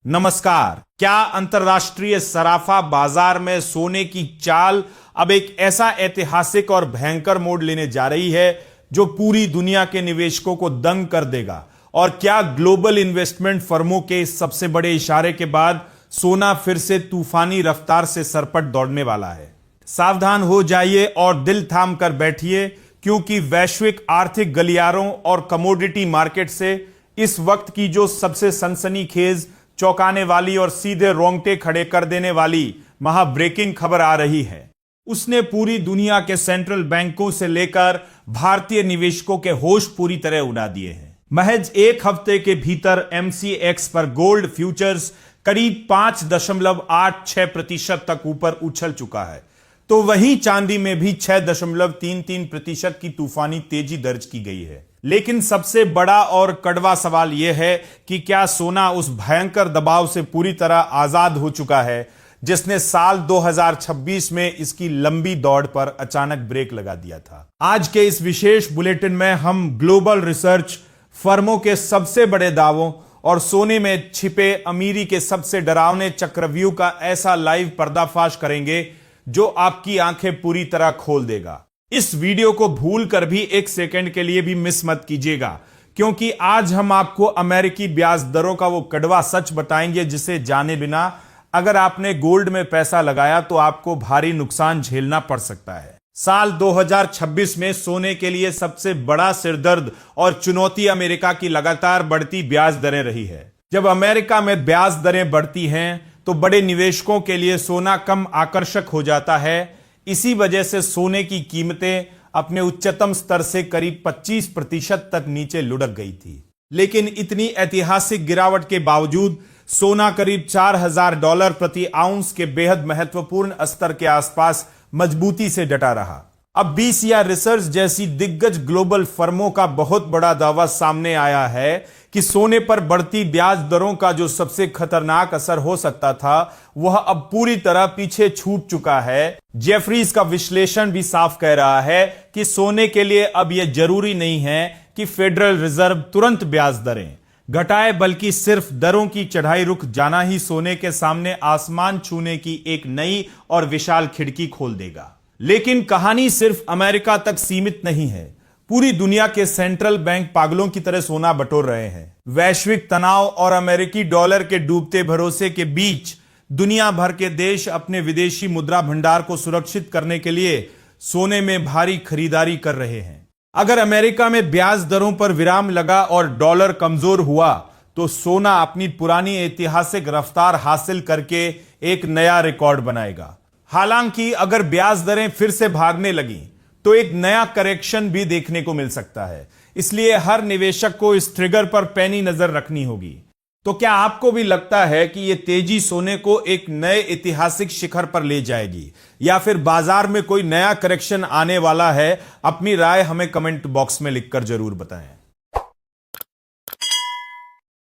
नमस्कार। क्या अंतर्राष्ट्रीय सराफा बाजार में सोने की चाल अब एक ऐसा ऐतिहासिक और भयंकर मोड़ लेने जा रही है जो पूरी दुनिया के निवेशकों को दंग कर देगा? और क्या ग्लोबल इन्वेस्टमेंट फर्मों के सबसे बड़े इशारे के बाद सोना फिर से तूफानी रफ्तार से सरपट दौड़ने वाला है? सावधान हो जाइए और दिल थाम कर बैठिए, क्योंकि वैश्विक आर्थिक गलियारों और कमोडिटी मार्केट से इस वक्त की जो सबसे सनसनीखेज, चौंकाने वाली और सीधे रोंगटे खड़े कर देने वाली महाब्रेकिंग खबर आ रही है, उसने पूरी दुनिया के सेंट्रल बैंकों से लेकर भारतीय निवेशकों के होश पूरी तरह उड़ा दिए हैं। महज एक हफ्ते के भीतर MCX पर गोल्ड फ्यूचर्स करीब 5.86% तक ऊपर उछल चुका है, तो वहीं चांदी में भी 6.33% की तूफानी तेजी दर्ज की गई है। लेकिन सबसे बड़ा और कड़वा सवाल यह है कि क्या सोना उस भयंकर दबाव से पूरी तरह आजाद हो चुका है जिसने साल 2026 में इसकी लंबी दौड़ पर अचानक ब्रेक लगा दिया था? आज के इस विशेष बुलेटिन में हम ग्लोबल रिसर्च फर्मों के सबसे बड़े दावों और सोने में छिपे अमीरी के सबसे डरावने चक्रव्यूह का ऐसा लाइव पर्दाफाश करेंगे जो आपकी आंखें पूरी तरह खोल देगा। इस वीडियो को भूल कर भी एक सेकंड के लिए भी मिस मत कीजिएगा, क्योंकि आज हम आपको अमेरिकी ब्याज दरों का वो कड़वा सच बताएंगे जिसे जाने बिना अगर आपने गोल्ड में पैसा लगाया तो आपको भारी नुकसान झेलना पड़ सकता है। साल 2026 में सोने के लिए सबसे बड़ा सिरदर्द और चुनौती अमेरिका की लगातार बढ़ती ब्याज दरें रही है। जब अमेरिका में ब्याज दरें बढ़ती हैं तो बड़े निवेशकों के लिए सोना कम आकर्षक हो जाता है। इसी वजह से सोने की कीमतें अपने उच्चतम स्तर से करीब 25% तक नीचे लुढ़क गई थी। लेकिन इतनी ऐतिहासिक गिरावट के बावजूद सोना करीब $4,000 प्रति आउंस के बेहद महत्वपूर्ण स्तर के आसपास मजबूती से डटा रहा। अब BCR रिसर्च जैसी दिग्गज ग्लोबल फर्मों का बहुत बड़ा दावा सामने आया है कि सोने पर बढ़ती ब्याज दरों का जो सबसे खतरनाक असर हो सकता था वह अब पूरी तरह पीछे छूट चुका है। जेफरीज का विश्लेषण भी साफ कह रहा है कि सोने के लिए अब यह जरूरी नहीं है कि फेडरल रिजर्व तुरंत ब्याज दरें घटाए, बल्कि सिर्फ दरों की चढ़ाई रुक जाना ही सोने के सामने आसमान छूने की एक नई और विशाल खिड़की खोल देगा। लेकिन कहानी सिर्फ अमेरिका तक सीमित नहीं है। पूरी दुनिया के सेंट्रल बैंक पागलों की तरह सोना बटोर रहे हैं। वैश्विक तनाव और अमेरिकी डॉलर के डूबते भरोसे के बीच दुनिया भर के देश अपने विदेशी मुद्रा भंडार को सुरक्षित करने के लिए सोने में भारी खरीदारी कर रहे हैं। अगर अमेरिका में ब्याज दरों पर विराम लगा और डॉलर कमजोर हुआ तो सोना अपनी पुरानी ऐतिहासिक रफ्तार हासिल करके एक नया रिकॉर्ड बनाएगा। हालांकि अगर ब्याज दरें फिर से भागने लगी तो एक नया करेक्शन भी देखने को मिल सकता है। इसलिए हर निवेशक को इस ट्रिगर पर पैनी नजर रखनी होगी। तो क्या आपको भी लगता है कि यह तेजी सोने को एक नए ऐतिहासिक शिखर पर ले जाएगी, या फिर बाजार में कोई नया करेक्शन आने वाला है? अपनी राय हमें कमेंट बॉक्स में लिखकर जरूर बताएं।